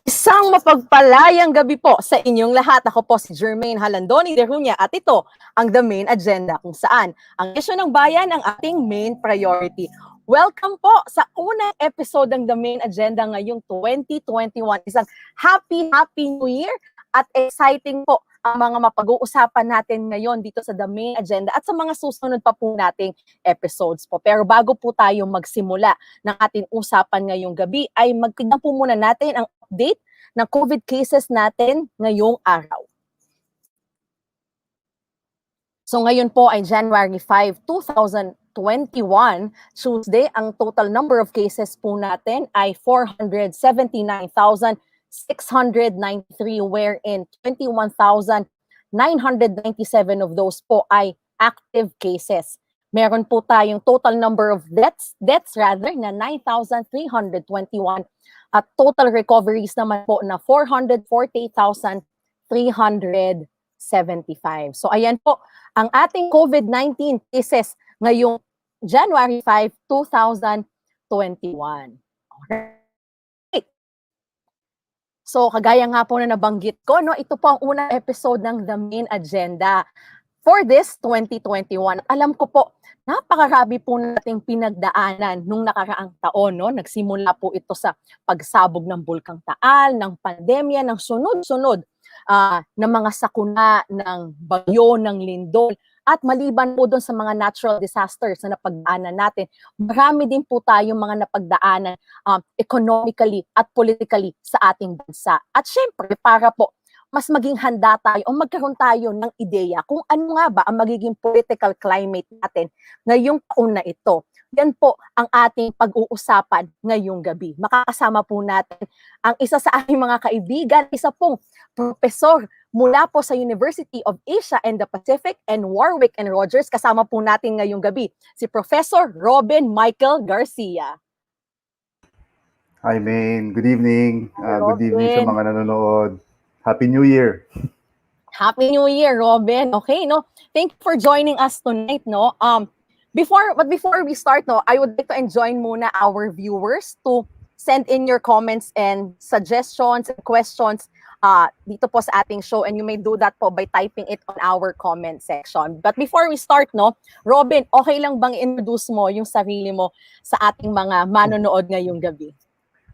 Isang mapagpalayang gabi po sa inyong lahat. Ako po si Germaine de Runa at ito ang The Maine Agenda kung saan ang isyu ng bayan ang ating main priority. Welcome po sa unang episode ng The Maine Agenda ngayong 2021. Isang happy New Year at exciting po ang mga mapag-uusapan natin ngayon dito sa The Maine Agenda at sa mga susunod pa po nating episodes po. Pero bago po tayo magsimula ng ating usapan ngayong gabi ay magtignan po muna natin ang update ng COVID cases natin ngayong araw. So ngayon po ay January 5, 2021, Tuesday, ang total number of cases po natin ay 479,693 wherein 21,997 of those po ay active cases. Meron po tayong total number of deaths na 9,321 at total recoveries naman po na 448,375. So ayan po ang ating COVID-19 cases ngayong January 5, 2021. Okay. So kagaya nga po na nabanggit ko, no, ito po ang unang episode ng The Maine Agenda for this 2021. Alam ko po, napakarami po nating pinagdaanan nung nakaraang taon, no? Nagsimula po ito sa pagsabog ng Bulkang Taal, ng pandemya, ng sunod-sunod na mga sakuna, ng bagyo, ng lindol. At maliban po doon sa mga natural disasters na napagdaanan natin, marami din po tayong mga napagdaanan economically at politically sa ating bansa. At syempre, para po mas maging handa tayo o magkaroon tayo ng ideya kung ano nga ba ang magiging political climate natin ngayong taon na ito. Yan po ang ating pag-uusapan ngayong gabi. Makakasama po natin ang isa sa aking mga kaibigan, isa pong profesor mula po sa University of Asia and the Pacific and Warwick and Rogers. Kasama po natin ngayong gabi si Professor MICHAEL GARCIA. Hi, Maine. Good evening. Good evening sa mga nanonood. Happy New Year. Happy New Year, Robin. Okay, no? Thank you for joining us tonight, no? Before we start, no, I would like to enjoin muna our viewers to send in your comments and suggestions and questions dito po sa ating show, and you may do that po by typing it on our comment section. But before we start, no, Robin, okay lang bang introduce mo yung sarili mo sa ating mga manonood ngayong gabi?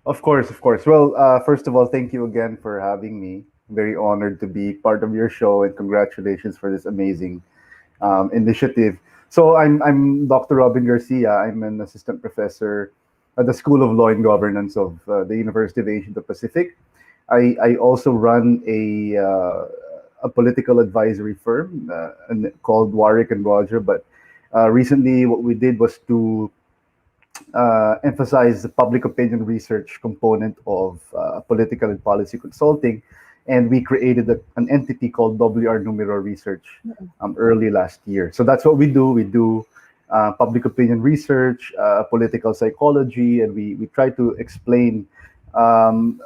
Of course. Well, first of all, thank you again for having me. Very honored to be part of your show, and congratulations for this amazing initiative. So I'm Dr. Robin Garcia. I'm an assistant professor at the School of Law and Governance of the University of Asia and the Pacific. I also run a political advisory firm called Warwick and Roger. But recently, what we did was to emphasize the public opinion research component of political and policy consulting. And we created an entity called WR Numero Research early last year. So that's what we do. We do public opinion research, political psychology, and we try to explain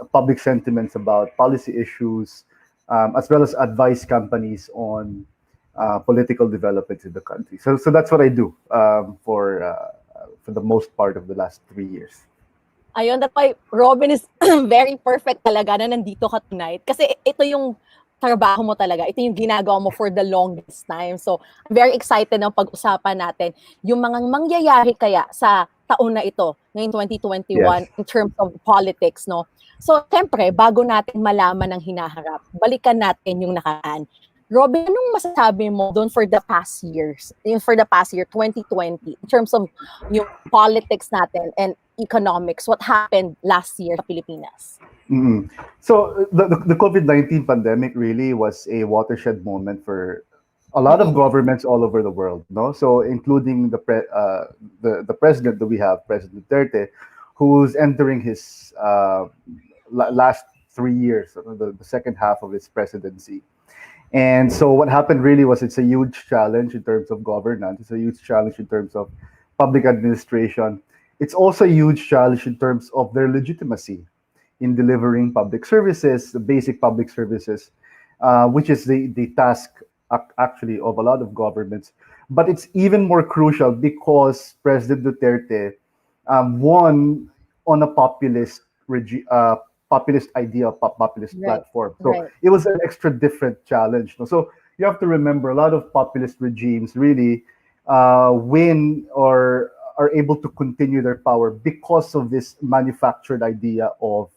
public sentiments about policy issues, as well as advise companies on political developments in the country. So that's what I do for the most part of the last 3 years. Ayun, that's why Robin is very perfect talaga na nandito ka tonight. Kasi ito yung trabaho mo talaga. Ito yung ginagawa mo for the longest time. So, I'm very excited ng pag-usapan natin yung mga mangyayari kaya sa taon na ito, ngayong 2021, yes, in terms of politics, no? So, siyempre, bago natin malaman ang hinaharap, balikan natin yung nakaraan. Robin, anong masasabi mo doon for the past year, 2020, in terms of yung politics natin and economics, what happened last year sa Pilipinas? Mm-hmm. So the COVID-19 pandemic really was a watershed moment for a lot of governments all over the world, no? So including the president that we have, President Duterte, who's entering his last 3 years, the second half of his presidency. And so what happened really was it's a huge challenge in terms of governance. It's a huge challenge in terms of public administration. It's also a huge challenge in terms of their legitimacy in delivering public services, the basic public services, which is the task actually of a lot of governments. But it's even more crucial because President Duterte won on a populist populist idea, populist Right. platform. So Right. it was an extra different challenge. No? So you have to remember a lot of populist regimes really win or are able to continue their power because of this manufactured idea of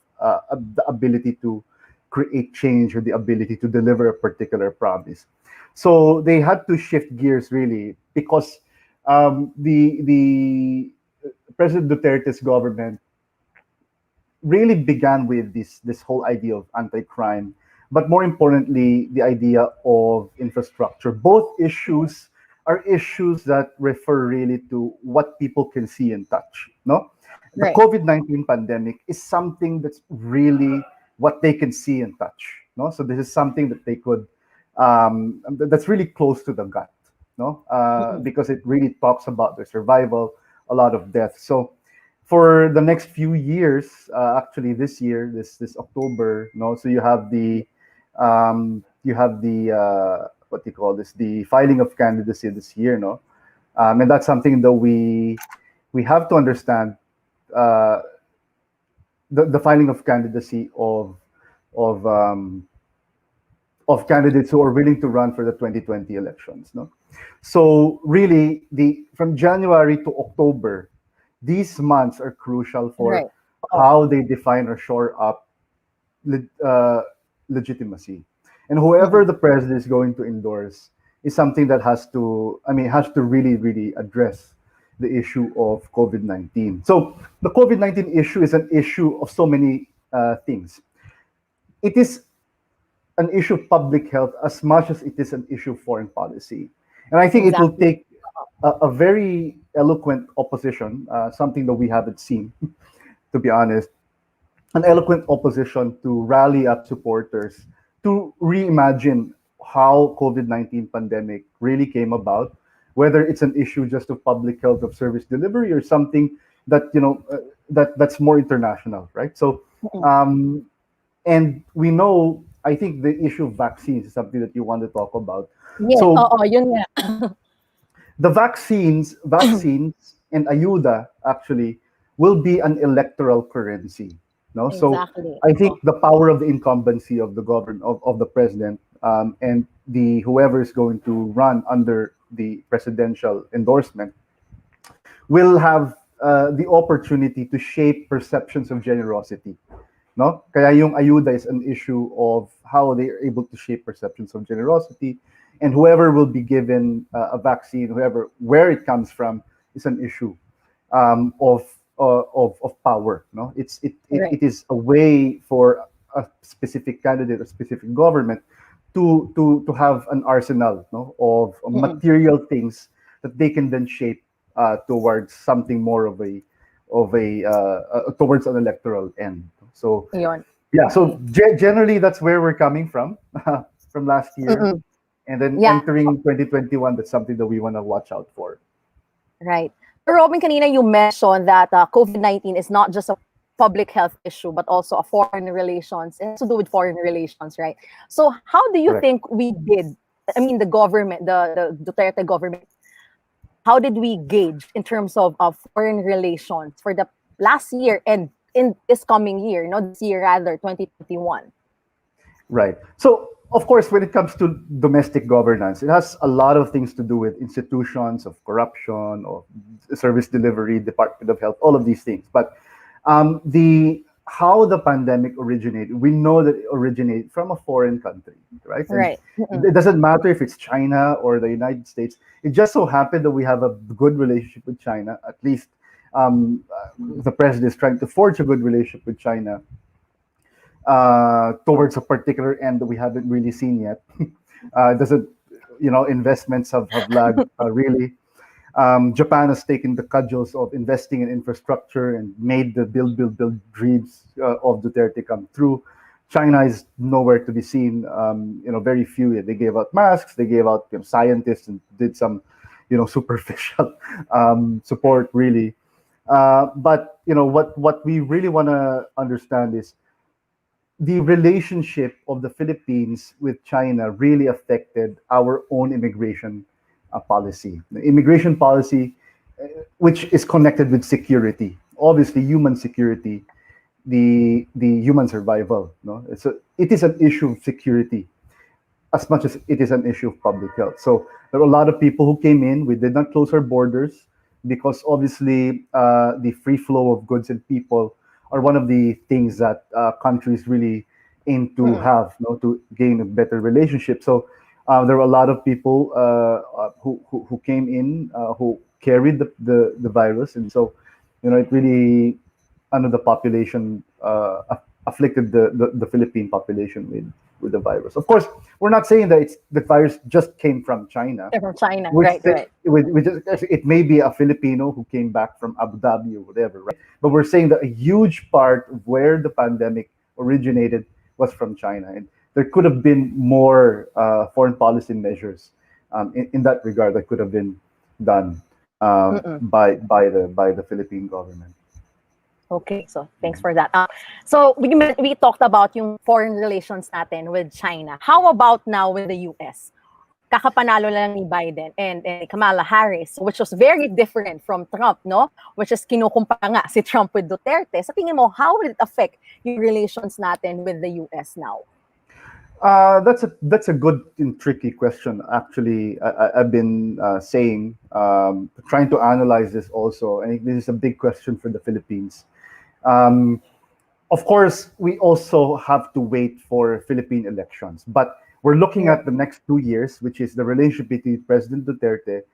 the ability to create change or the ability to deliver a particular promise. So they had to shift gears really because the President Duterte's government really began with this whole idea of anti-crime, but more importantly, the idea of infrastructure. Both issues are issues that refer really to what people can see and touch. No, the Right. COVID-19 pandemic is something that's really what they can see and touch. No, so this is something that they could that's really close to the gut. No, Mm-mm. because it really talks about their survival, a lot of death. So for the next few years, actually this year, this October, no, so you have the what do you call this, the filing of candidacy this year, no, and that's something that we have to understand uh, the filing of candidacy of um, of candidates who are willing to run for the 2020 elections, no. So really, the from January to October, these months are crucial for Right. Oh, how they define or shore up le- uh, legitimacy. And whoever mm-mm. the president is going to endorse is something that has to, I mean, has to really, really address the issue of COVID-19. So the COVID-19 issue is an issue of so many things. It is an issue of public health as much as it is an issue of foreign policy. And I think it will Exactly. take a very eloquent opposition, something that we haven't seen, to be honest, an eloquent opposition to rally up supporters to reimagine how COVID-19 pandemic really came about, whether it's an issue just of public health of service delivery or something that that's more international, right? So Mm-mm. um, and we know, I think the issue of vaccines is something that you want to talk about. Yes, So oo, yun nga. the vaccines and ayuda actually will be an electoral currency. No, so Exactly, I oo. think the power of the incumbency of the government of the president and the whoever is going to run under the presidential endorsement will have the opportunity to shape perceptions of generosity. No? Kaya yung ayuda is an issue of how they are able to shape perceptions of generosity, and whoever will be given a vaccine, whoever where it comes from, is an issue of power. No, Right. it is a way for a specific candidate or specific government to have an arsenal, no, of Mm-mm. material things that they can then shape towards something more of a towards an electoral end. So Yun. yeah, so Okay. generally that's where we're coming from from last year, Mm-mm. and then Yeah. entering 2021. That's something that we want to watch out for. Right. So Robin, kanina you mentioned that COVID-19 is not just a public health issue, but also a foreign relations. It has to do with foreign relations, right? So how do you Correct. think we did? I mean, the government, the Duterte government, how did we gauge in terms of foreign relations for the last year and in this coming year, no, this year rather, 2021? Right. So, of course, when it comes to domestic governance, it has a lot of things to do with institutions, of corruption, of service delivery, Department of Health, all of these things. But the how the pandemic originated, we know that it originated from a foreign country, right? And Right. Mm-mm. it doesn't matter if it's China or the United States. It just so happened that we have a good relationship with China. At least the president is trying to forge a good relationship with China towards a particular end that we haven't really seen yet. Doesn't investments have lagged really. Japan has taken the cudgels of investing in infrastructure and made the build dreams of Duterte come true. China is nowhere to be seen. Very few. They gave out masks. They gave out scientists and did some superficial support really. But what we really want to understand is the relationship of the Philippines with China really affected our own immigration policy. The immigration policy, which is connected with security, obviously human security, the human survival. No, it is an issue of security as much as it is an issue of public health. So there were a lot of people who came in. We did not close our borders because obviously the free flow of goods and people are one of the things that countries really aim to Mm-mm. have, to gain a better relationship. So there were a lot of people who came in who carried the virus, and so it really under the population afflicted the Philippine population with the virus. Of course, we're not saying that the virus just came from China. They're from China, right, right. It may be a Filipino who came back from Abu Dhabi or whatever, right? But we're saying that a huge part of where the pandemic originated was from China, and there could have been more foreign policy measures in that regard that could have been done Mm-mm. by the Philippine government. Okay, so thanks for that. So we talked about yung foreign relations natin with China. How about now with the US? Kakapanalo lang ni Biden and Kamala Harris, which was very different from Trump, no? Which is kinukumpara nga si Trump with Duterte. Sa tingin mo, how will it affect yung relations natin with the US now? That's a good and tricky question. Actually, I've been saying, trying to analyze this also. I think this is a big question for the Philippines. Um, of course, we also have to wait for Philippine elections, but we're looking Yeah. at the next 2 years, which is the relationship between President Duterte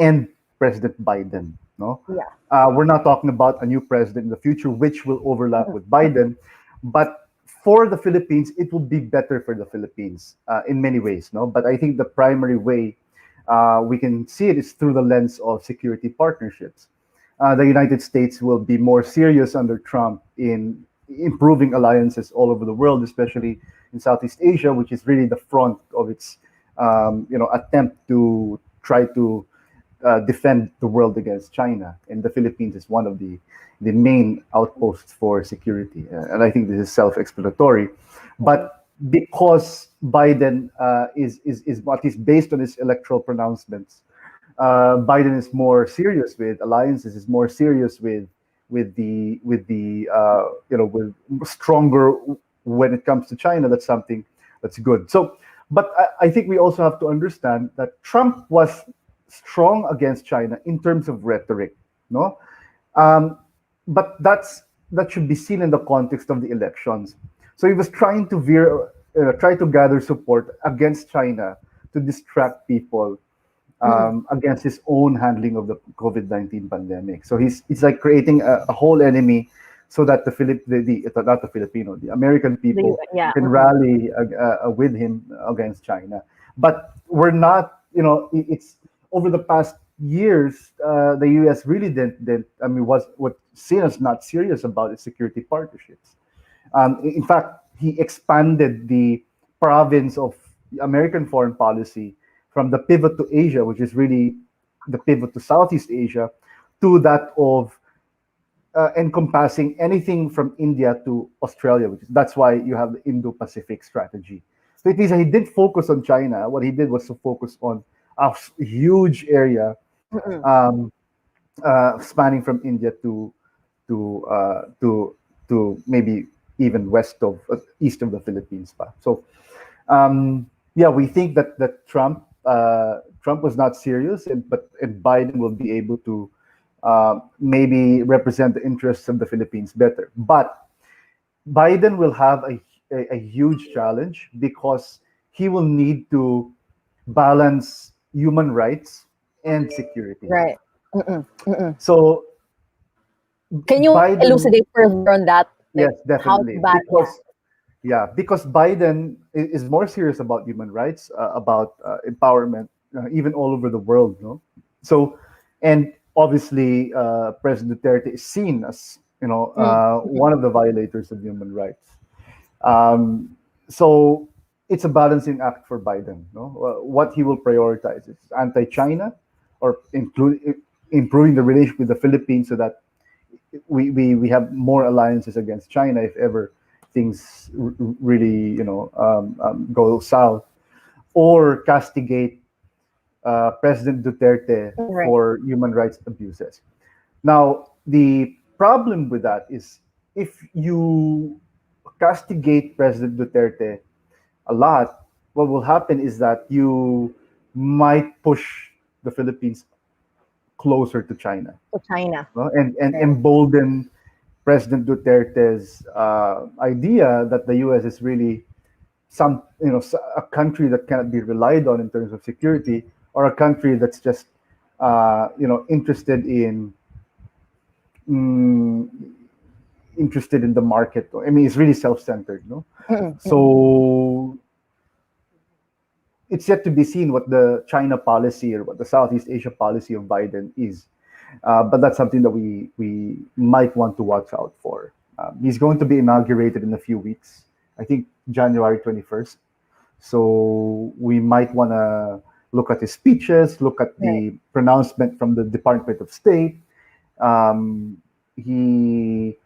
and President Biden. No, Yeah. we're not talking about a new president in the future, which will overlap Mm-mm. with Biden, but for the Philippines, it will be better for the Philippines in many ways. No, but I think the primary way we can see it is through the lens of security partnerships. The United States will be more serious under Trump in improving alliances all over the world, especially in Southeast Asia, which is really the front of its attempt to try to defend the world against China. And the Philippines is one of the main outposts for security. And I think this is self-explanatory. Mm-mm. But because Biden is what is based on his electoral pronouncements, Biden is more serious with alliances, is more serious with stronger when it comes to China. That's something that's good. So, but I think we also have to understand that Trump was strong against China in terms of rhetoric, no, um, but that should be seen in the context of the elections. So he was trying to try to gather support against China to distract people Mm-mm. against his own handling of the COVID-19 pandemic. So he's like creating a whole enemy so that not the Filipino, the American The people US, yeah. can Mm-mm. rally with him against China. But we're not, it's over the past years, the U.S. really didn't. I mean, was what seen as not serious about its security partnerships. In fact, he expanded the province of American foreign policy from the pivot to Asia, which is really the pivot to Southeast Asia, to that of encompassing anything from India to Australia, that's why you have the Indo-Pacific strategy. So it means that he did focus on China. What he did was to focus on a huge area Mm-mm. um, spanning from India to uh, to to maybe even east of the Philippines. So yeah, we think that Trump was not serious, and Biden will be able to maybe represent the interests of the Philippines better. But Biden will have a huge challenge because he will need to balance human rights and security. Right. Mm-mm. Mm-mm. So Can you Biden, elucidate further on that? Like yes, how to definitely, balance? Yeah. because Biden is more serious about human rights, about empowerment, even all over the world, no. So, and obviously, President Duterte is seen as Mm. one of the violators of human rights. Um, so it's a balancing act for Biden. No, what he will prioritize is anti-China, or improving the relationship with the Philippines so that we have more alliances against China if ever things really go south, or castigate President Duterte Right. for human rights abuses. Now the problem with that is if you castigate President Duterte a lot, what will happen is that you might push the Philippines closer to China, to China. no? And Right. embolden President Duterte's idea that the U.S. is really a country that cannot be relied on in terms of security, or a country that's just interested in mm, interested in the market. I mean, it's really self-centered, no? Mm-mm, mm-mm. So it's yet to be seen what the China policy or what the Southeast Asia policy of Biden is. But that's something that we might want to watch out for. He's going to be inaugurated in a few weeks. I think January 21st. So we might want to look at his speeches, look at Right. the pronouncement from the Department of State. Um, he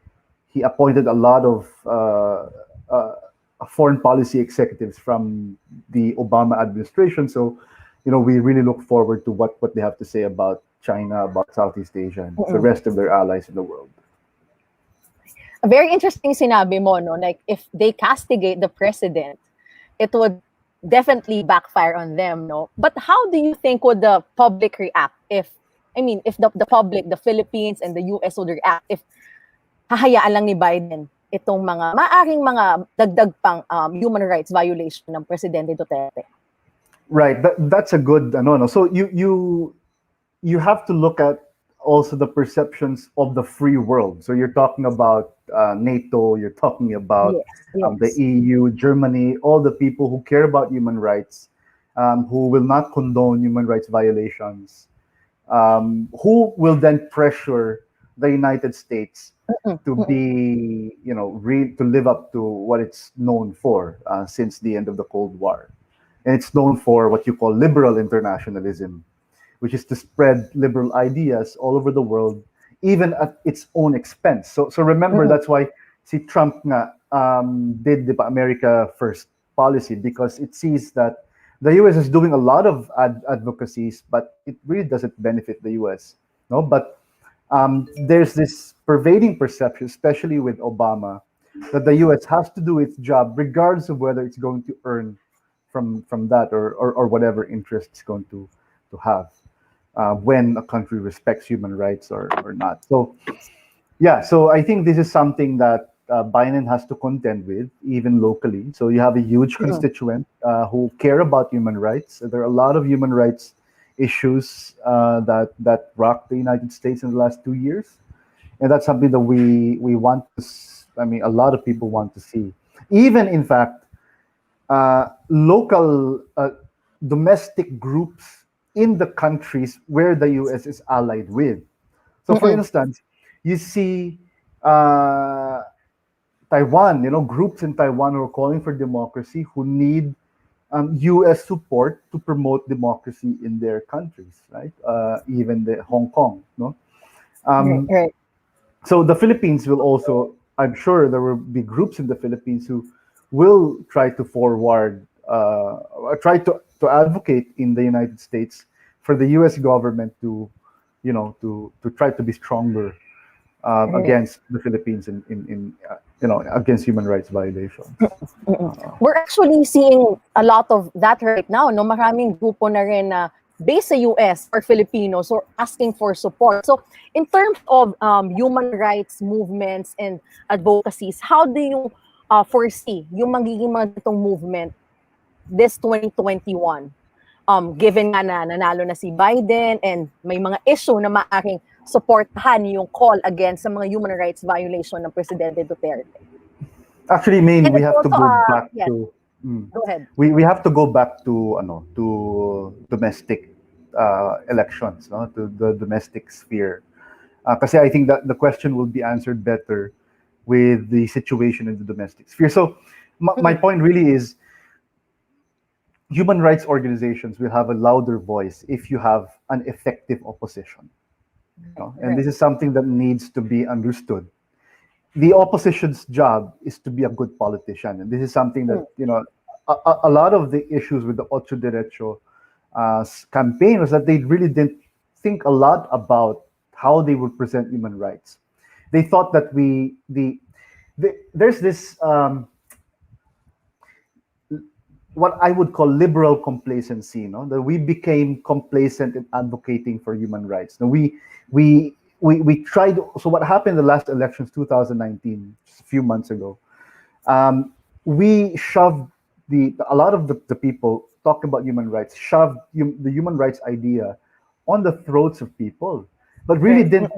he appointed a lot of foreign policy executives from the Obama administration. So, we really look forward to what they have to say about China, about Southeast Asia, and the Mm-mm. rest of their allies in the world. Very interesting sinabi mo, no? Like, if they castigate the president, it would definitely backfire on them, no? But how do you think would the public react if, I mean, if the public, the Philippines and the US would react if hahayaan lang ni Biden itong mga maaring mga dagdag pang human rights violation ng Presidente Duterte? Right. That's a good no. So you have to look at also the perceptions of the free world. So you're talking about NATO, you're talking about Yes, the yes. EU, Germany, all the people who care about human rights, who will not condone human rights violations, who will then pressure the United States Mm-mm, to mm-mm. be, to live up to what it's known for since the end of the Cold War. And it's known for what you call liberal internationalism, which is to spread liberal ideas all over the world, even at its own expense. So remember, Mm-mm. that's why si Trump nga, did the America First policy, because it sees that the U.S. is doing a lot of advocacies, but it really doesn't benefit the U.S. No, but there's this pervading perception, especially with Obama, that the U.S. has to do its job regardless of whether it's going to earn from that, or whatever interest it's going to have when a country respects human rights or not. So yeah, so I think this is something that Biden has to contend with, even locally. So you have a huge Mm-mm. constituent who care about human rights. There are a lot of human rights issues that rocked the United States in the last 2 years, and that's something that we want to. I mean, a lot of people want to see. Even in fact, local domestic groups in the countries where the U.S. is allied with. So, for Mm-mm. instance, you see uh, Taiwan, groups in Taiwan who are calling for democracy, who need U.S. support to promote democracy in their countries, right? Even the Hong Kong, no. Right, Um, right. so the Philippines will also, I'm sure there will be groups in the Philippines who will try to forward, or try to advocate in the United States for the U.S. government to, to try to be stronger Right. against the Philippines in against human rights violations. Mm. We're actually seeing a lot of that right now, no? Maraming grupo na rin na based sa US or Filipinos or asking for support. So, in terms of human rights movements and advocacies, how do you foresee yung magiging mga ganitong movement this 2021? Given nga na nanalo na si Biden and may mga issue na maaaring supportahan yung call against sa mga human rights violation ng Presidente Duterte. Actually, Maine, And we it's have to also, go back yes, to go ahead. we have to go back to domestic elections, no, to the domestic sphere. Kasi I think that the question will be answered better with the situation in the domestic sphere. So my Mm-mm. point really is human rights organizations will have a louder voice if you have an effective opposition. No? And Right. this is something that needs to be understood. The opposition's job is to be a good politician. And this is something that, Mm. a lot of the issues with the Ocho Derecho campaign was that they really didn't think a lot about how they would present human rights. They thought that there's this what I would call liberal complacency, no? That we became complacent in advocating for human rights. Now we tried. So what happened in the last elections, 2019, just a few months ago? Um, we shoved a lot of the people talking about human rights, shoved the human rights idea on the throats of people, but really Right. didn't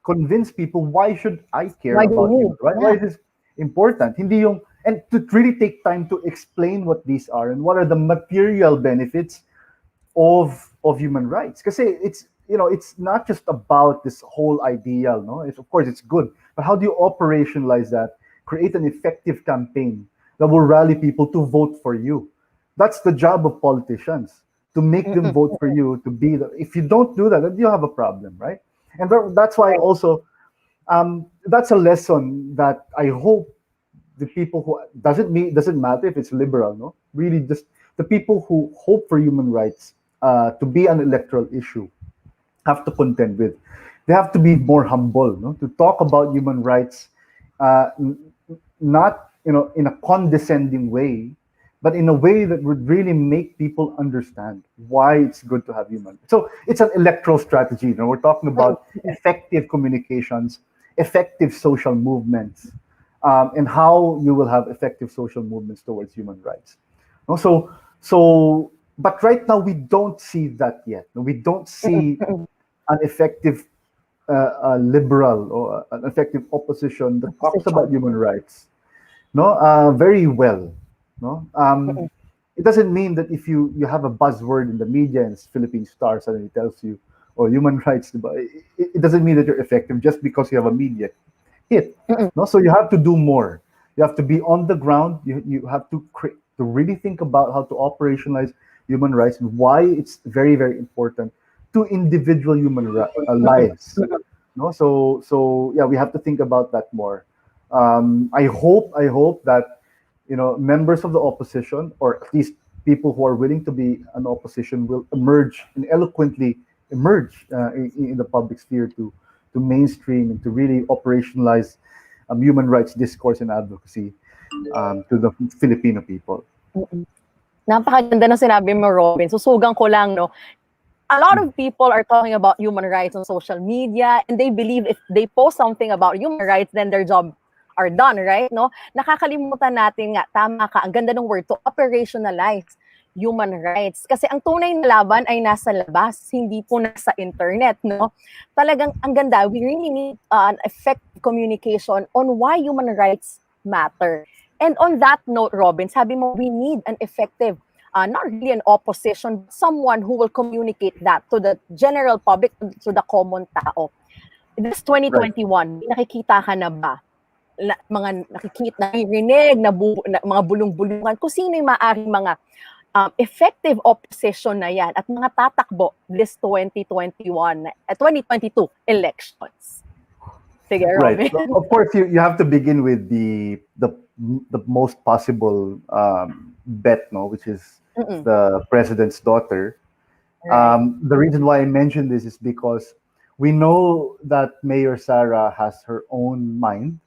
convince people why should I care Why do you about need? human rights? Why Yeah. is this important? Hindi yung, and to really take time to explain what these are and what are the material benefits of human rights. Because it's it's not just about this whole ideal, no. It's, of course it's good, but how do you operationalize that? Create an effective campaign that will rally people to vote for you. That's the job of politicians, to make them Mm-mm. vote for you. To be the, if you don't do that, then you have a problem, right? And that's why Right. also that's a lesson that I hope the people who doesn't matter if it's liberal, no, really just the people who hope for human rights to be an electoral issue have to contend with. They have to be more humble, no, to talk about human rights, n- not in a condescending way, but in a way that would really make people understand why it's good to have human. So it's an electoral strategy. We're talking about effective communications, effective social movements, and how you will have effective social movements towards human rights. No, but right now we don't see that yet. No, we don't see an effective liberal or an effective opposition that talks Position. about human rights, no, very well, no. It doesn't mean that if you have a buzzword in the media and Philippine Star suddenly tells you, "Oh, human rights," it doesn't mean that you're effective just because you have a media hit. No, so you have to do more. You have to be on the ground. You have to to really think about how to operationalize human rights and why it's very very important to individual lives. No, so yeah, we have to think about that more. I hope that members of the opposition, or at least people who are willing to be an opposition, will emerge and eloquently emerge in the public sphere to mainstream and to really operationalize human rights discourse and advocacy to the Filipino people. Napakaganda ng sinabi mo, Robin. Susugan ko lang, no? A lot of people are talking about human rights on social media, and they believe if they post something about human rights, then their job are done, right? No? Nakakalimutan natin nga, tama ka, ang ganda ng word, to operationalize human rights. Kasi ang tunay na laban ay nasa labas, hindi po nasa internet, no? Talagang ang ganda, we really need an effective communication on why human rights matter. And on that note, Robin, sabi mo, we need an effective not really an opposition, but someone who will communicate that to the general public, to the common tao. This Right. 2021, may nakikita ka na ba? Mga nakikita, narinig, mga bulong-bulungan, kung sino yung maaaring mga effective opposition na yan at mga tatakbo this 2021, 2022 elections. Sige, Right. Robin. So, of course, you have to begin with the most possible bet, no, which is the president's daughter. Right. The reason why I mentioned this is because we know that Mayor Sara has her own mind.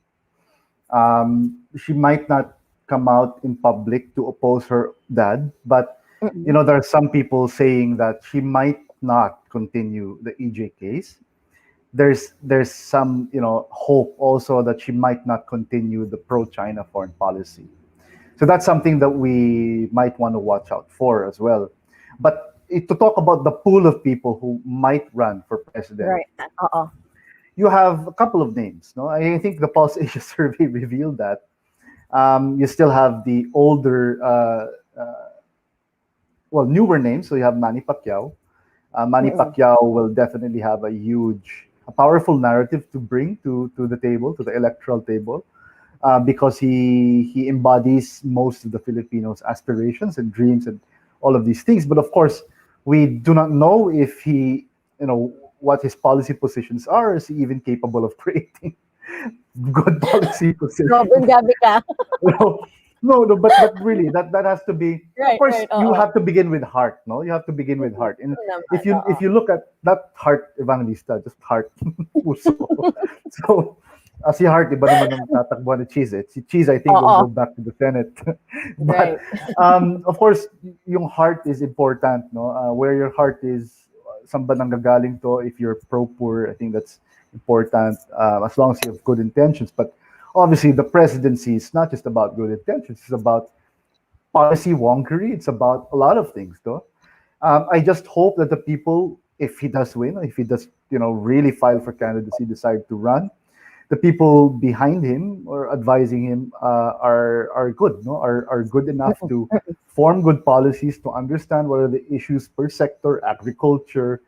She might not come out in public to oppose her dad, but there are some people saying that she might not continue the EJ case. There's some hope also that she might not continue the pro-China foreign policy. So that's something that we might want to watch out for as well. But to talk about the pool of people who might run for president, Right. Uh-oh. you have a couple of names. No, I think the Pulse Asia survey revealed that. You still have the older, newer names. So you have Manny Pacquiao. Manny Pacquiao will definitely have a powerful narrative to bring to the table, to the electoral table, because he embodies most of the Filipinos' aspirations and dreams and all of these things. But of course, we do not know if what his policy positions are. Is he even capable of creating good policy Robin, positions? gabi ka. No, no, but really, that has to be. Of Right, course, right. you Oo. have to begin with heart. No, you have to begin with heart. And Naman, if you look at that heart, Evangelista, just heart, puso. So Si Hart, iba naman ang tatakbuhan ni Cheese. Si Cheese, I think, will Oo, go back to the Senate. right. But, of course, yung heart is important, no? Where your heart is, saan ba nanggagaling to? If you're pro-poor, I think that's important, as long as you have good intentions. But obviously, the presidency is not just about good intentions. It's about policy wonkery. It's about a lot of things, though. I just hope that the people, if he does win, if he does, really file for candidacy, decide to run, the people behind him or advising him are good, no, are good enough Mm-mm, to mm-mm. form good policies to understand what are the issues per sector, agriculture,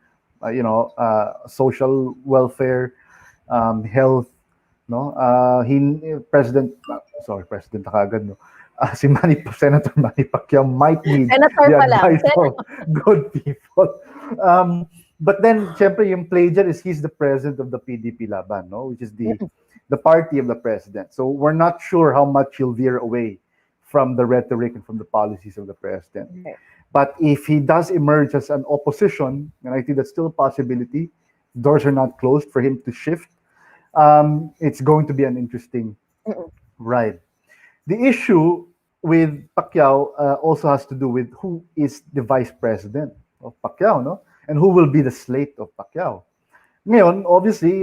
social welfare, health, no. He president, sorry, president na kagad, no. Si Senator Manny Pacquiao might need Senator the pa lang. advice of good people. But then, syempre, yung plagiar is he's the president of the PDP Laban, no? Which is the party of the president. So we're not sure how much he'll veer away from the rhetoric and from the policies of the president. Right. But if he does emerge as an opposition, and I think that's still a possibility, doors are not closed for him to shift. It's going to be an interesting Mm-mm. ride. The issue with Pacquiao also has to do with who is the vice president of Pacquiao, no? And who will be the slate of Pacquiao. Ngayon, obviously,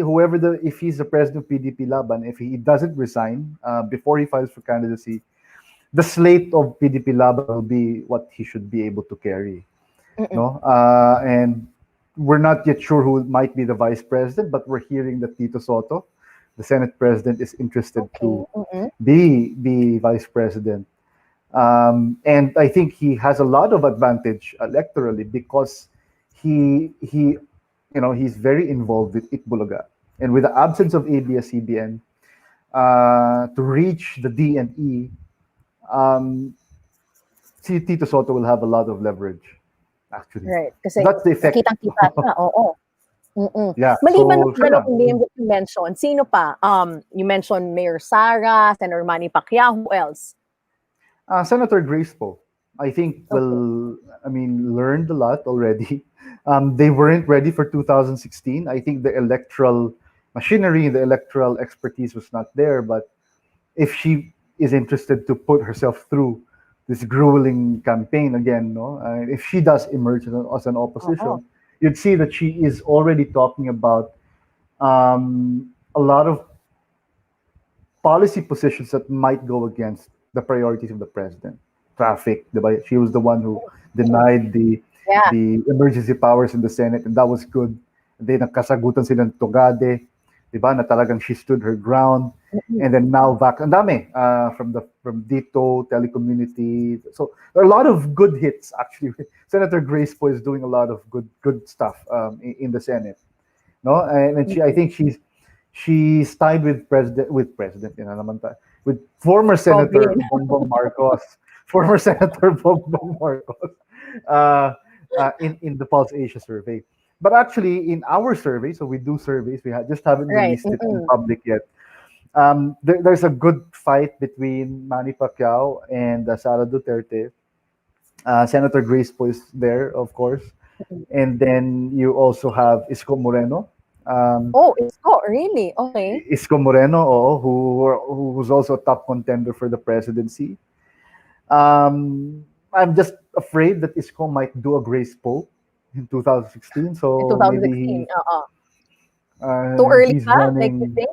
if he's the president of PDP Laban, if he doesn't resign before he files for candidacy, the slate of PDP Laban will be what he should be able to carry, Mm-mm. no? And we're not yet sure who might be the vice president, but we're hearing that Tito Soto, the Senate president, is interested Okay. to Mm-mm. be vice president. And I think he has a lot of advantage electorally because he's very involved with Itbulaga. And with the absence of ABS-CBN, to reach the D and E, um, Tito Soto will have a lot of leverage, actually. Right. So Kasi that's the effect. kitang-kita siya, oo. Mm. Yeah, Maliban so sa siya lang. dalawang name that you mentioned, sino pa? You mentioned Mayor Sara, Senator Manny Pacquiao, who else? Senator Grace po, I think Okay. learned a lot already. They weren't ready for 2016. I think the electoral machinery, the electoral expertise was not there. But if she is interested to put herself through this grueling campaign again, no, if she does emerge as an Oo. opposition, you'd see that she is already talking about a lot of policy positions that might go against the priorities of the president. Traffic, diba? She was the one who Mm. denied Yeah. the emergency powers in the Senate, and that was good. And then nagkasagutan sila ng Togade, diba? Na talagang she stood her ground. Mm. And then now back, ang dami from Dito, telecommunity. So there are a lot of good hits actually. Senator Grace Po is doing a lot of good stuff in the Senate. No, and I Mm. think she's tied with president, with former COVID. Senator Bongbong Marcos, former Senator Bongbong Marcos, uh, in the Pulse Asia survey. But actually, in our survey, so we do surveys, just haven't Right. released it in Mm. public yet. There's a good fight between Manny Pacquiao and Sara Duterte. Senator Grace Po is there, of course. And then you also have Isko Moreno. Oh, Isko, really? Okay. Isko Moreno, oo, who was also a top contender for the presidency. I'm just afraid that Isko might do a Grace Poe in 2016. In So maybe 2016, oo. Too early he's pa? Like, you running think?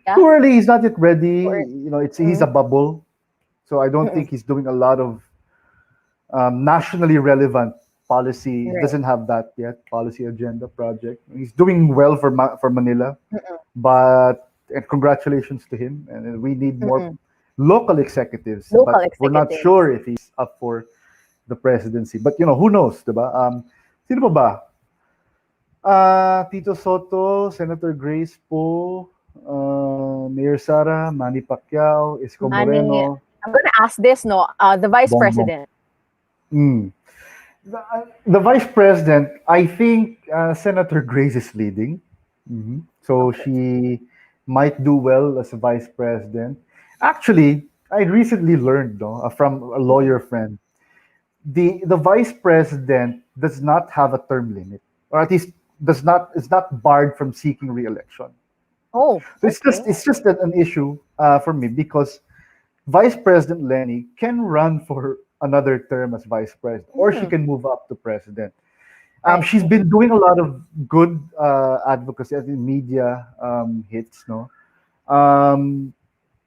Yeah? too early. He's not yet Too ready. early. He's a Mm. bubble. So I don't Mm. think he's doing a lot of nationally relevant policy. He Right. doesn't have that yet. Policy agenda project. He's doing well for Manila, Mm. but and congratulations to him. And we need more Mm. local executives, Local but we're not executives. sure if he's up for the presidency. But who knows, diba? Sino pa ba? Tito Soto, Senator Grace Poe, Mayor Sara, Manny Pacquiao, Isko Manny, Moreno, I'm gonna ask this, no? The vice Bongbong. president. Mm. The vice president, I think Senator Grace is leading. So Okay. she might do well as a vice president. Actually, I recently learned, no, from a Mm. lawyer friend, the vice president does not have a term limit, or at least does not is not barred from seeking re-election. Oh, So okay. it's just an issue for me because Vice President Lenny can run for another term as vice president, or she Hmm, can move up to president. right. She's been doing a lot of good advocacy, I think media hits, no. Um,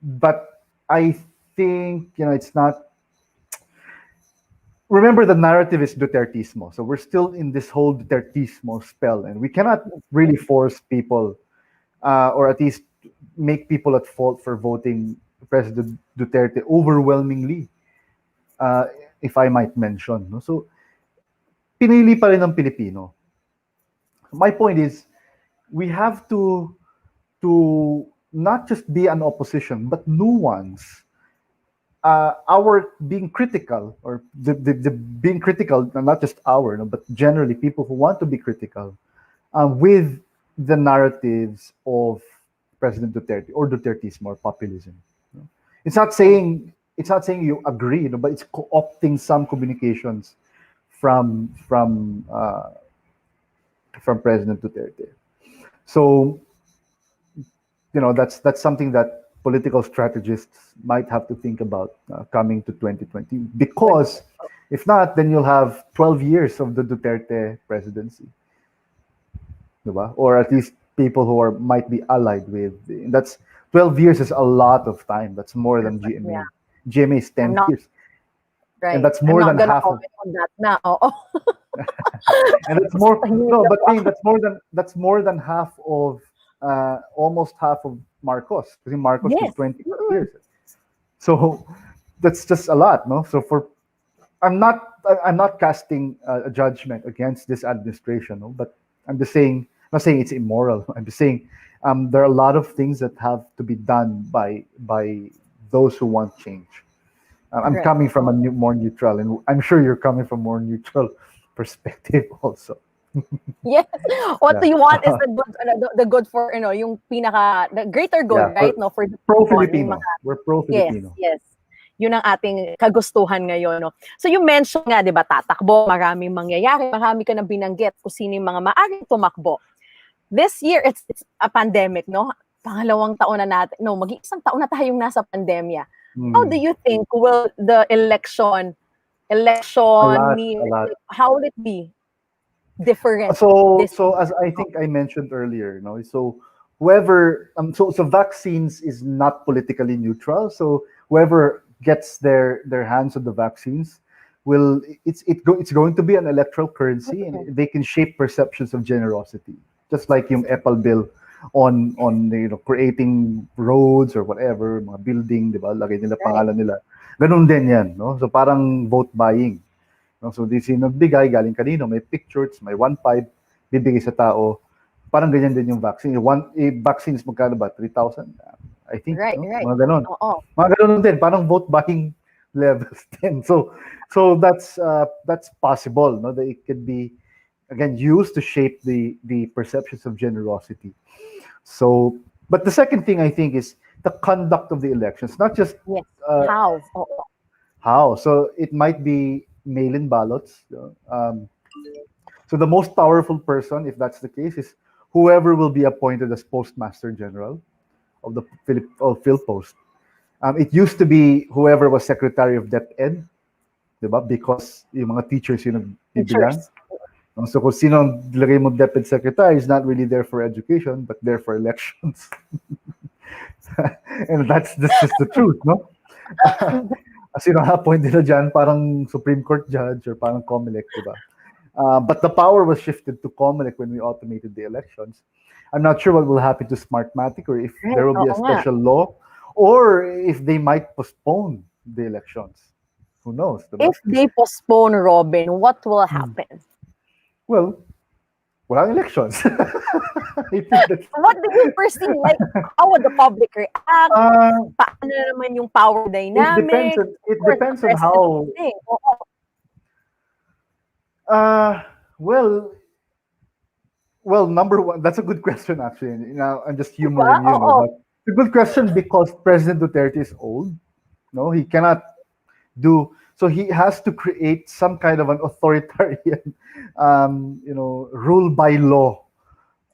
but I think it's not. Remember, the narrative is Dutertismo, so we're still in this whole Dutertismo spell, and we cannot really force people, or at least make people at fault for voting President Duterte overwhelmingly, uh, if I might mention. No? So, pinili pa rin ng Pilipino. My point is, we have to not just be an opposition, but nuance our being critical, or the being critical, not just our, no, but generally people who want to be critical with the narratives of President Duterte or Dutertismo or populism. No? It's not saying you agree, but it's co-opting some communications from from uh, from President Duterte. So that's something that political strategists might have to think about coming to 2020, because if not, then you'll have 12 years of the Duterte presidency, diba? Or at least people who are might be allied with. That's 12 years is a lot of time. That's more than Yeah, GMA. GMA is I'm 10 not years, and right. that's I'm more not than gonna half of. comment on that na. Oo. And that's Kasi more tahimik no, lang but po Ping, ako. that's more than half of almost half of Marcos, because Marcos did Yes. 20 Mm-mm. years. So that's just a lot, no? So I'm not casting a judgment against this administration, no? But I'm just saying, I'm not saying it's immoral. I'm just saying there are a lot of things that have to be done by those who want change. I'm Correct. coming from a more neutral, and I'm sure you're coming from more neutral perspective also. Yes. What Yeah, do you want is the good for, yung the greater good, yeah. right? No, for the Pro Luzon, yung Filipino, we're pro yes, Filipino. yes. Yun ang ating kagustuhan ngayon, no? So you mentioned nga, di ba, tatakbo, maraming mangyayari, marami ka na binanggit kung sino yung mga maaaring tumakbo. This year, it's a pandemic, no? Pangalawang taon na natin, no, mag-iisang taon na tayong nasa pandemya. How do Mm. you think will the A election lot, near, a lot. like, how will it be different So this so year? as I think I mentioned earlier, so whoever so vaccines is not politically neutral. So whoever gets their hands on the vaccines will it's going to be an electoral currency, and they can shape perceptions of generosity. Just like yung Apple bill on creating roads or whatever, mga building, 'di ba? Lagay nila Right, pangalan nila. Ganun din 'yan, no? So parang vote buying. No? So di sino nagbigay, galing kanino, may pictures, may 1.5, bibigay sa tao. Parang ganyan din yung vaccine. Vaccines magkano ba? 3,000? I think, right, no? right. Mga ganon. Oo, Mga ganon din, parang vote buying levels din. So that's possible, no? That it could be again used to shape the perceptions of generosity. So, but the second thing I think is the conduct of the elections, not just yes. uh, How? Oo. how. So it might be mail-in ballots. So the most powerful person, if that's the case, is whoever will be appointed as Postmaster General of the Philpost. It used to be whoever was Secretary of DepEd, diba? Because yung mga teachers yung nagbibilang. Teachers. So kung sino ang dilagay mo DepEd Secretary is not really there for education, but there for elections. And that's just the truth, no? Sino appoint nila dyan, parang Supreme Court judge or parang COMELEC, diba? But the power was shifted to COMELEC when we automated the elections. I'm not sure what will happen to Smartmatic, or if Right, there will be a oo nga. special law, or if they might postpone the elections. Who knows, diba? If they postpone Robin, what will Hmm. happen? Well, walang elections. I think that's What do you perceive? Like, how would the public react? uh, Paano naman yung power dynamics? Of it course, the depends on president how thing. Oo. uh well number one, that's a good question actually. I'm just Diba? humoring you, no, Oo. but it's a good question because President Duterte is old. No, he cannot do so. He has to create some kind of an authoritarian, rule by law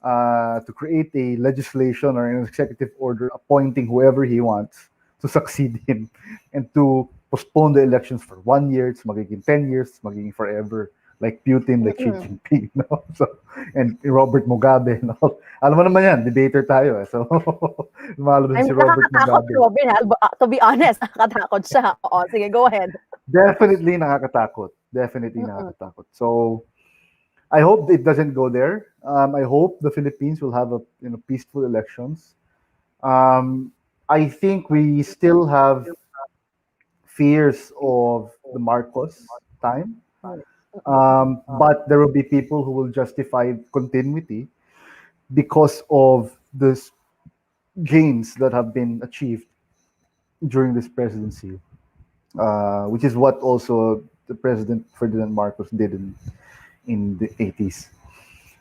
to create a legislation or an executive order appointing whoever he wants to succeed him and to postpone the elections for 1 year, it's magiging 10 years, it's magiging forever, like Putin, like Xi Jinping, no? So, and Robert Mugabe, no? Alam mo naman yan, debater tayo. So, lumalaban si Robert Nakakatakot, Mugabe. Robin, to be honest, nakakatakot siya. Oo, sige, go ahead. Definitely nakakatakot. Definitely nakakatakot. So, I hope it doesn't go there. I hope the Philippines will have peaceful elections. I think we still have fears of the Marcos time, but there will be people who will justify continuity because of the gains that have been achieved during this presidency, which is what also the President Ferdinand Marcos did in the 80s,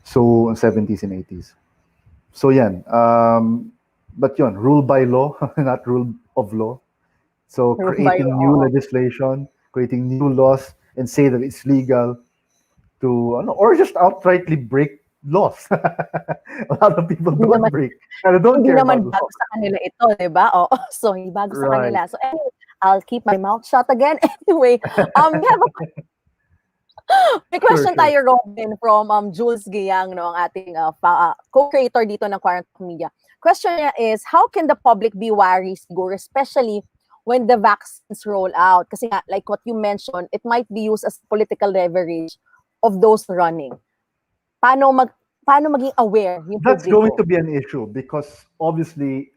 so 70s and 80s. So yan, but yun, rule by law, not rule of law. So Rule by creating law, new oo. legislation, creating new laws, and say that it's legal to, or just outrightly break laws. A lot of people Hindi don't naman break, and they don't hindi care naman about bago law. sa kanila ito, 'di ba? Oo. So, hindi bago sa Right. kanila. So, anyway, I'll keep my mouth shut again. Anyway, we have may Sure, question sure. tayo, Robin, from Jules Giyang, no, ang ating co-creator dito ng Quarantalk Media. Question niya is, how can the public be wary, siguro, especially when the vaccines roll out? Kasi nga, like what you mentioned, it might be used as political leverage of those running. Paano maging aware yung That's going publiko? to be an issue because obviously,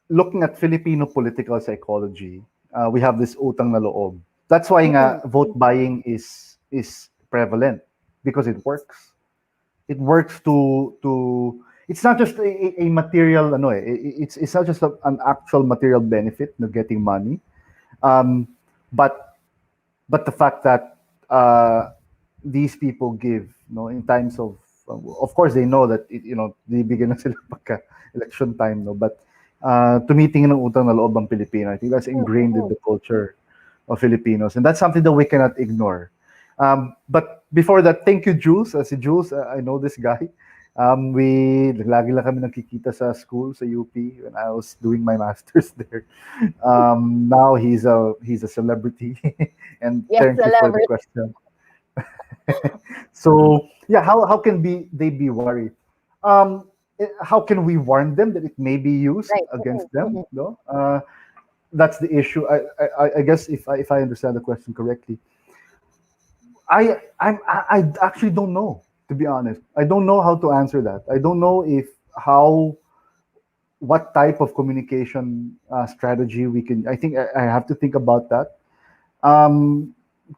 looking at Filipino political psychology, we have this utang na loob. That's why nga vote buying is prevalent because it works. It works to it's not just a material it's not just an actual material benefit no getting money, um, but the fact that these people give, in times of course they know that bibigyan na sila pagka election time, no, but tumitingin ng utang na loob ang Pilipino. I think that's ingrained in the culture of Filipinos, and that's something that we cannot ignore. But before that, thank you, Jules. Si Jules, I know this guy. We lagi lang kami nakikita sa school sa UP when I was doing my masters there. Now he's a celebrity, and Yes, thank you for the celebrity. question. So yeah, how can they be worried? How can we warn them that it may be used Right. against them? No, that's the issue. I guess if I understand the question correctly, I actually don't know, to be honest. I don't know how to answer that. I don't know what type of communication strategy we can. I think I have to think about that.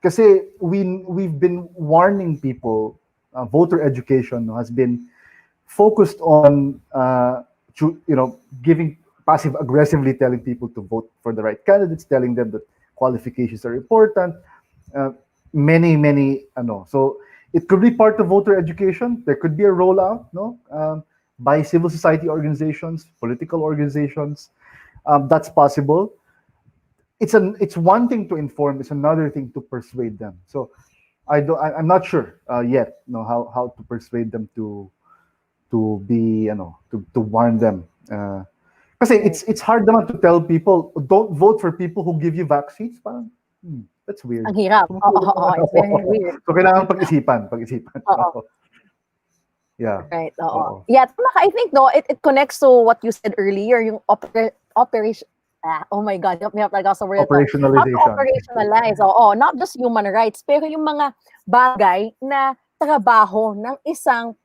Kasi we've been warning people. Voter education has been focused on giving passive aggressively telling people to vote for the right candidates, telling them that qualifications are important. Many so it could be part of voter education. There could be a rollout, no, by civil society organizations, political organizations. That's possible. It's one thing to inform, it's another thing to persuade them. So I'm not sure yet, how to persuade them to be, to warn them. Kasi it's hard naman to tell people don't vote for people who give you vaccines. Parang, that's weird. Ang hirap. Oo, it's very weird. So kailangan pag-isipan. Oo. Yeah. Right, oo. Yeah, tama ka. I think, no, it connects to what you said earlier, yung operation, oh my God, may talaga ako sa word na to. How to Operationalization. operationalize, not just human rights, pero yung mga bagay na trabaho ng isang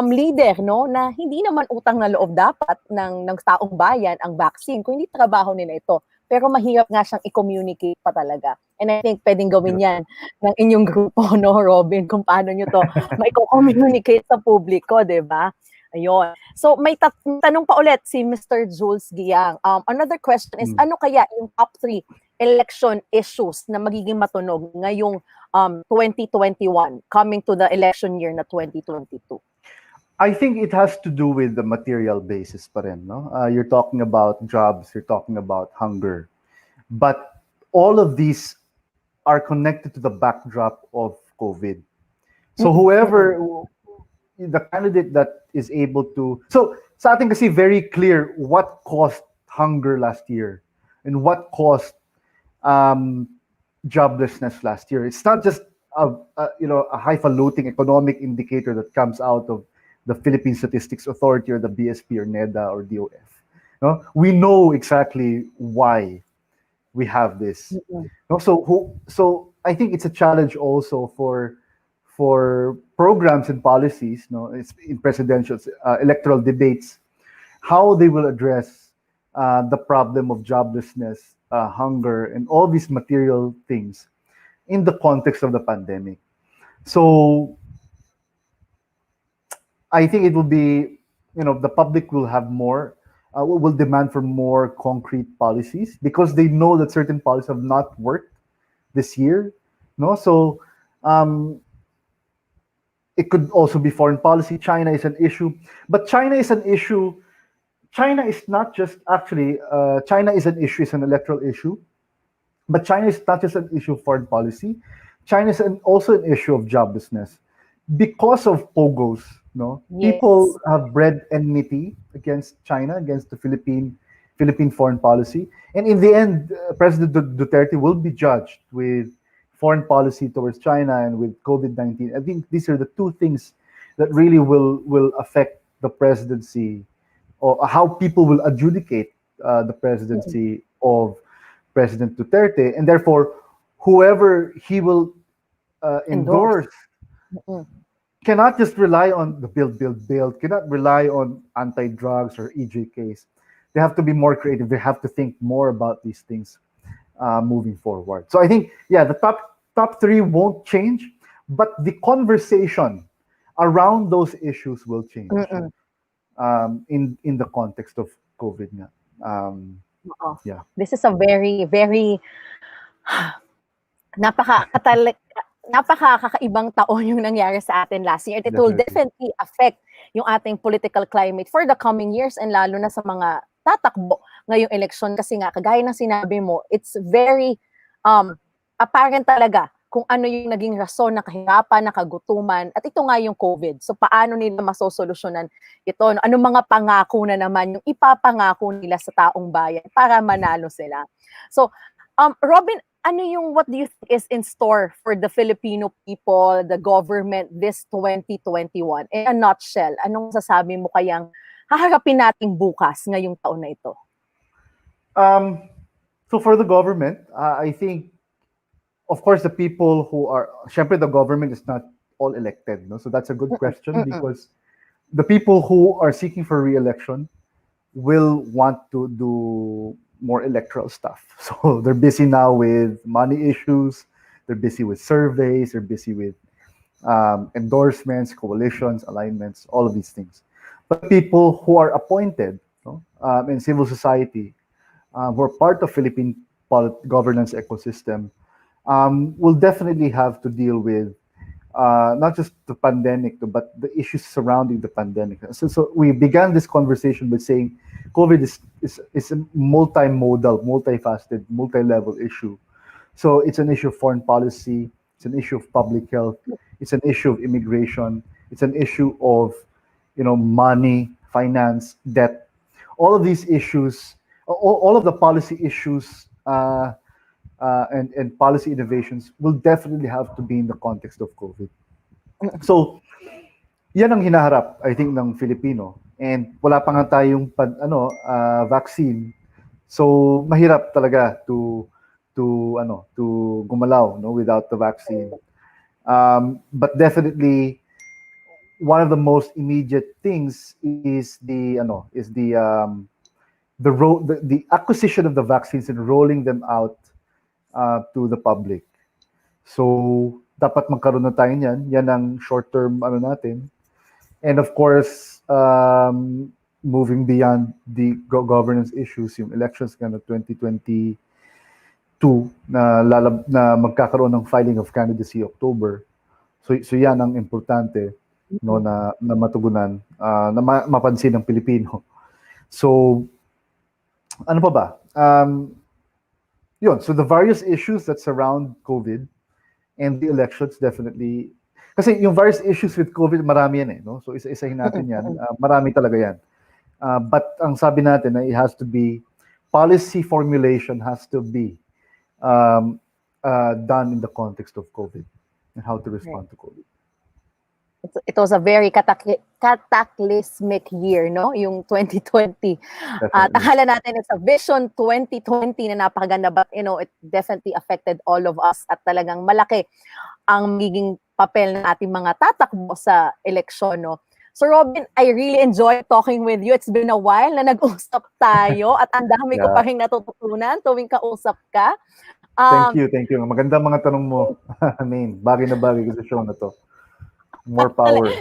leader, no, na hindi naman utang na loob dapat ng taong bayan ang vaccine, kung hindi trabaho nila ito. Pero mahirap nga siyang i-communicate pa talaga. And I think pwedeng gawin yan ng inyong grupo, no, Robin, kung paano nyo to maiko-communicate sa publiko, di ba? Ayun. So, may tanong pa ulit si Mr. Jules Giyang. Another question is, ano kaya yung top 3 election issues na magiging matunog ngayong 2021, coming to the election year na 2022? I think it has to do with the material basis pa rin, no? You're talking about jobs, you're talking about hunger. But all of these are connected to the backdrop of COVID. So whoever the candidate that is able to, so sa atin kasi very clear what caused hunger last year and what caused um, joblessness last year. It's not just a highfalutin economic indicator that comes out of the Philippine Statistics Authority or the BSP or NEDA or DOF. No, we know exactly why we have this. No, so I think it's a challenge also for programs and policies. No, it's in presidential electoral debates, how they will address the problem of joblessness, hunger, and all these material things in the context of the pandemic. So I think it will be, the public will have more, will demand for more concrete policies because they know that certain policies have not worked this year. No, so um, it could also be foreign policy. China is an issue, but China is an issue. China is not just actually. China is an issue. It's an electoral issue. But China is not just an issue of foreign policy. China is also an issue of joblessness. Because of POGOs, no, Yes. people have bred enmity against China, against the Philippine foreign policy, and in the end, President Duterte will be judged with foreign policy towards China and with COVID-19. I think these are the two things that really will affect the presidency or how people will adjudicate the presidency of President Duterte, and therefore, whoever he will Endorse. endorse cannot just rely on the build, cannot rely on anti-drugs or EJKs. They have to be more creative. They have to think more about these things moving forward. So I think, yeah, the top three won't change, but the conversation around those issues will change Mm-mm. in the context of COVID nga. Oo. Yeah. This is a very, very napaka napakakaibang taon yung nangyari sa atin last year. It will Definitely. definitely affect yung ating political climate for the coming years and lalo na sa mga tatakbo ngayong eleksyon kasi nga kagaya ng sinabi mo, it's very um, apparent talaga kung ano yung naging rason ng kahirapan, ng kagutuman, at ito nga yung COVID. So paano nila masosolusyonan ito? Anong mga pangako na naman yung ipapangako nila sa taong bayan para manalo sila? So, Robin, ano yung what do you think is in store for the Filipino people, the government this 2021? In a nutshell, anong sasabi mo kayang haharapin natin bukas ngayong taon na ito? So for the government, I think, of course, the people who are, syempre the government is not all elected, no? So that's a good question because the people who are seeking for re-election will want to do more electoral stuff. So they're busy now with money issues, they're busy with surveys, they're busy with endorsements, coalitions, alignments, all of these things. But people who are appointed, no, in civil society, who are part of Philippine governance ecosystem, will definitely have to deal with not just the pandemic, but the issues surrounding the pandemic. So we began this conversation by saying COVID is a multimodal, multifaceted, multi-level issue. So it's an issue of foreign policy, it's an issue of public health, it's an issue of immigration, it's an issue of money, finance, debt. All of these issues, all of the policy issues and policy innovations will definitely have to be in the context of COVID. So, yan ang hinaharap, I think, ng Filipino. And wala pa nga tayong vaccine. So, mahirap talaga to gumalaw, no, without the vaccine. But definitely, one of the most immediate things is the acquisition of the vaccines and rolling them out to the public. So, dapat magkaroon na tayo niyan. Yan ang short-term natin. And of course, moving beyond the governance issues, yung elections nga na 2022 na magkakaroon ng filing of candidacy October. So yan ang importante, no, na matugunan, na mapansin ng Pilipino. So ano pa ba? Yun, so the various issues that surround COVID and the elections definitely. Kasi yung various issues with COVID, marami yan eh. No? So isa-isahin natin yan. Marami talaga yan. But ang sabi natin na it has to be, policy formulation has to be done in the context of COVID and how to respond to COVID. It was a very cataclysmic year, no? Yung 2020. Akala natin it's a vision 2020 na napakaganda, but you know, it definitely affected all of us at talagang malaki ang magiging papel ng ating mga tatakbo sa eleksyon, no? So Robin, I really enjoyed talking with you. It's been a while na nag-usap tayo at ang dami ko pa rin natututunan tuwing kausap ka. Thank you. Maganda mga tanong mo, Maine. Bagay na bagay sa show na to. More power.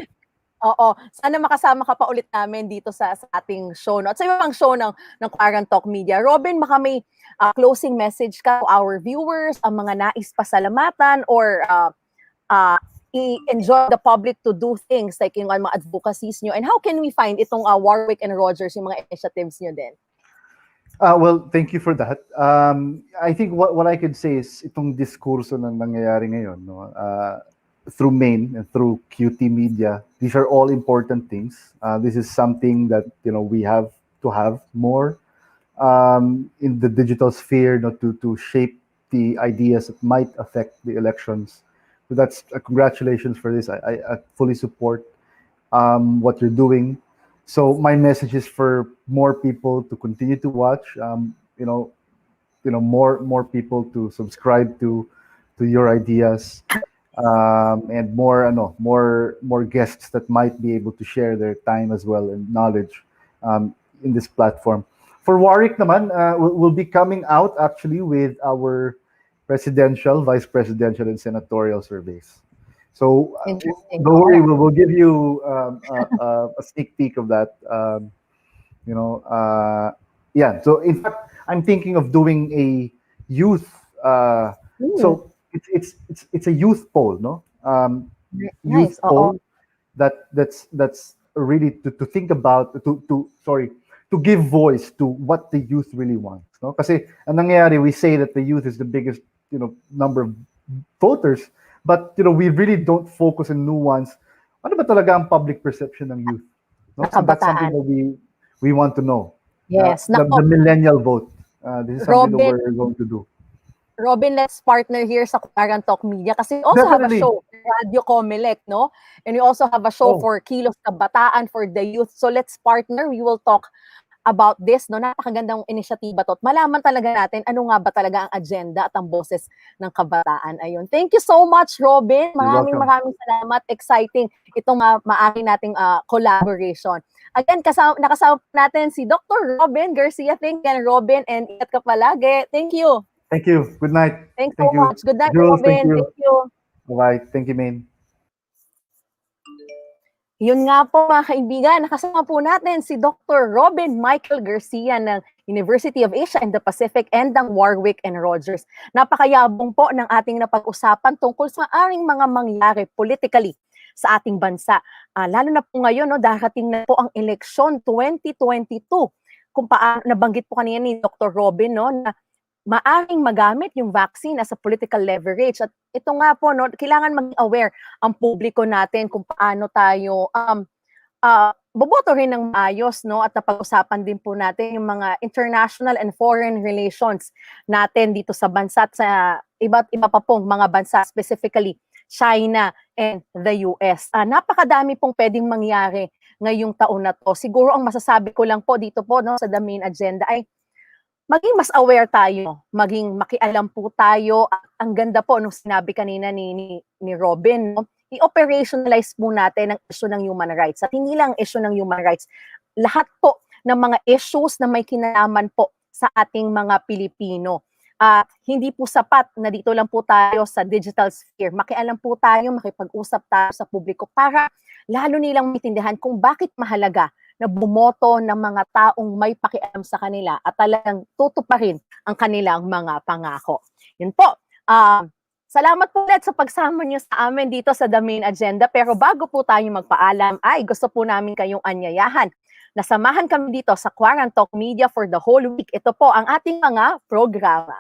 Oo. Sana makasama ka pa ulit namin dito sa ating show, no? At sa ibang show ng Quarantalk Media. Robin, baka may closing message ka to our viewers, ang mga nais pasalamatan or i-enjoy the public to do things like yung mga advocacies nyo. And how can we find itong Warwick and Rogers, yung mga initiatives nyo din? Well, thank you for that. I think what I could say is itong diskurso na nangyayari ngayon, no? Through Maine and through QT Media, these are all important things. This is something that we have to have more in the digital sphere, to shape the ideas that might affect the elections. So that's congratulations for this. I fully support what you're doing. So my message is for more people to continue to watch. More people to subscribe to your ideas. And more guests that might be able to share their time as well and knowledge in this platform. For Warwick naman, we'll be coming out actually with our presidential, vice presidential, and senatorial surveys. So don't worry, we'll give you a sneak peek of that. Yeah. So in fact, I'm thinking of doing a youth. So it's a youth poll, no? Youth poll that's really to think about to give voice to what the youth really wants, no? Kasi ang nangyayari, we say that the youth is the biggest number of voters, but we really don't focus on nuance. Ano ba talaga ang public perception ng youth? No? So that's something that we want to know. Yes, the millennial vote. This is something that we're going to do. Robin, let's partner here sa Quarantalk Media kasi we also have a show, Radio Comelec, no? And we also have a show for Kilos Kabataan, for the youth. So let's partner. We will talk about this, no? Napakagandang inisyatiba to. Malaman talaga natin ano nga ba talaga ang agenda at ang boses ng kabataan. Ayun. Thank you so much, Robin. Maraming salamat. Exciting itong maaari nating collaboration. Again, nakasama natin si Dr. Robin Garcia. Thank you, Robin, and ingat ka palagi. Thank you. Thank you. Good night. Thanks so much. Good night, Robin. Thank you. Bye-bye. Thank you, Maine. Yun nga po mga kaibigan, nakasama po natin si Dr. Robin Michael Garcia ng University of Asia and the Pacific and ng Warwick and Rogers. Napakayabong po ng ating napag-usapan tungkol sa maaring mga mangyari politically sa ating bansa. Lalo na po ngayon, no, darating na po ang eleksyon 2022. Kung paano nabanggit po kanina ni Dr. Robin, no, na maaring magamit yung vaccine as a political leverage. At ito nga po, no, kailangan maging aware ang publiko natin kung paano tayo boboto rin ng maayos, no, at napag-usapan din po natin yung mga international and foreign relations natin dito sa bansa at sa iba't iba pa pong mga bansa, specifically China and the US. Napakadami pong pwedeng mangyari ngayong taon na to. Siguro ang masasabi ko lang po dito po, no, sa The Maine Agenda ay maging mas aware tayo, maging makialam po tayo. Ang ganda po nung sinabi kanina ni Robin, no? I-operationalize po natin ang issue ng human rights. At hindi lang issue ng human rights, lahat po ng mga issues na may kinalaman po sa ating mga Pilipino. Hindi po sapat na dito lang po tayo sa digital sphere. Makialam po tayo, makipag-usap tayo sa publiko para lalo nilang maintindihan kung bakit mahalaga na bumoto ng mga taong may pakialam sa kanila at talagang tutuparin ang kanilang mga pangako. Yun po. Salamat po ulit sa pagsama niyo sa amin dito sa The Maine Agenda. Pero bago po tayo magpaalam, ay gusto po namin kayong anyayahan na samahan kami dito sa Quarantalk Media for the whole week. Ito po ang ating mga programa.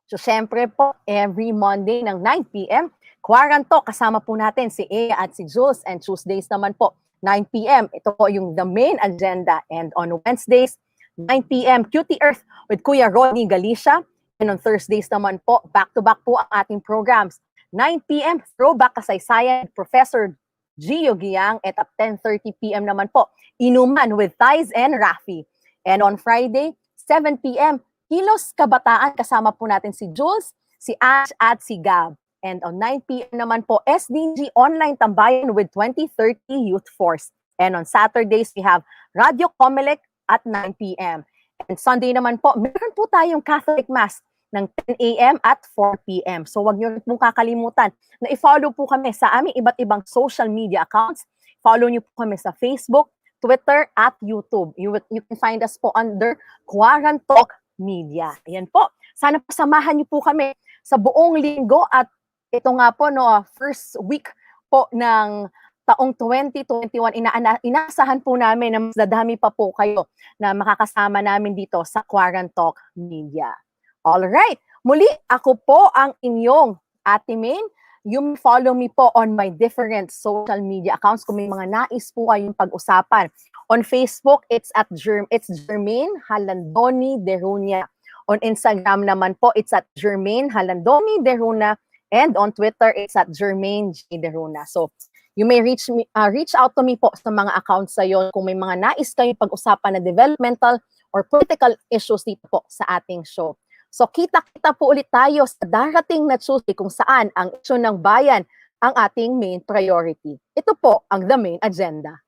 So, syempre po, every Monday ng 9 p.m., Quarantalk, kasama po natin si Ea at si Jules. And Tuesdays naman po, 9 p.m., ito po yung the main agenda. And on Wednesdays, 9 p.m., Cutie Earth with Kuya Rodney Galicia. And on Thursdays naman po, back-to-back po ang ating programs. 9 p.m., Throwback Kasaysayan, Professor Gio Giang. At at 10:30 p.m. naman po, Inuman with Thais and Rafi. And on Friday, 7 p.m., Kilos Kabataan, kasama po natin si Jules, si Ash at si Gab. And on 9 p.m. naman po, SDG Online Tambayan with 2030 Youth Force. And on Saturdays, we have Radio Comelec at 9 p.m. And Sunday naman po, meron po tayong Catholic Mass ng 10 a.m. at 4 p.m. So wag niyo pong kakalimutan na i-follow po kami sa aming iba't ibang social media accounts. Follow niyo po kami sa Facebook, Twitter, at YouTube. You can find us po under Quarantalk Media. Ayan po. Sana po samahan niyo po kami sa buong linggo at ito nga po, first week po ng taong 2021, inaasahan po namin na mas dadami pa po kayo na makakasama namin dito sa Quarantalk Media. Alright, muli ako po ang inyong Ate Maine. You may follow me po on my different social media accounts kung may mga nais po kayong pag-usapan. On Facebook, it's Germaine Halandoni de Runa. On Instagram naman po, it's at Germaine Halandoni de Runa. And on Twitter, it's at Germaine G. de Runa. So, you may reach out to me po sa mga accounts sa yon kung may mga nais kayong pag-usapan na developmental or political issues dito po sa ating show. So, kita-kita po ulit tayo sa darating na Tuesday kung saan ang issue ng bayan ang ating main priority. Ito po ang The Main Agenda.